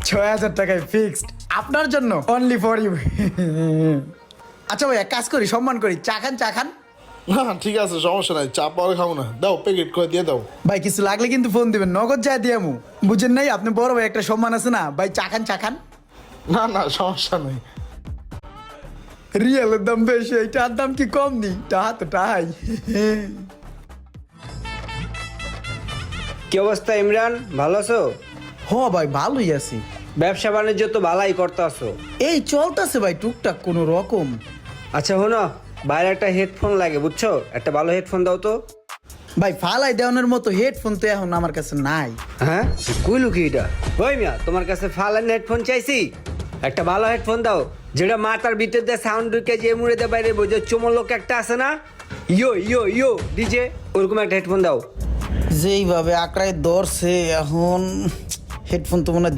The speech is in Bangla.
6,000 টাকায় ফিক্সড আপনার জন্য, অনলি ফর ইউ। আচ্ছা ভাই, এক কাজ করি, সম্মান করি, চা খান চা খান। না ঠিক আছে, সমস্যা নাই, চা পরে খাবো না, দাও প্যাকেট করে দিয়ে দাও। ভাই কিছু লাগলে কিন্তু ফোন দিবেন, নগদ যা দিয়ামু। বুঝেন নাই, আপনি বড় ভাই, একটা সম্মান আছে না ভাই। চা খান চা খান। না না সমস্যা নেই। রিয়েলের দাম বেশি, এইটার দাম কি কম নি? টাহা তো টাহাই। কি অবস্থা ইমরান, ভালো আছো? হ ভাই, ভালোই আছি। ব্যবসা বাণিজ্য তো ভালাই করতেছো। এই চলতেছে ভাই, টুকটাক কোনো রকম। আচ্ছা শোনো, বাইরে একটা হেডফোন লাগে বুঝছো, একটা ভালো হেডফোন দাও তো। ভাই ফালাই দেওয়ানোর মতো হেডফোন তো এখন আমার কাছে নাই। হ্যাঁ কইলু কি এটা? ওই মিয়া, তোমার কাছে ফালান হেডফোন চাইছি, একটা ভালো হেডফোন দাও যেটা মাথার ভিতর দিয়ে সাউন্ড ঢুকে যে মুড়ে দিয়ে বাইরে বোঝে চমলক একটা আছে না, ইয়ো ইয়ো ইয়ো ডিজে, ওরকম একটা হেডফোন দাও। যেইভাবে আঁকড়ায় ধরছে এখন, হেডফোন তো মনে হয়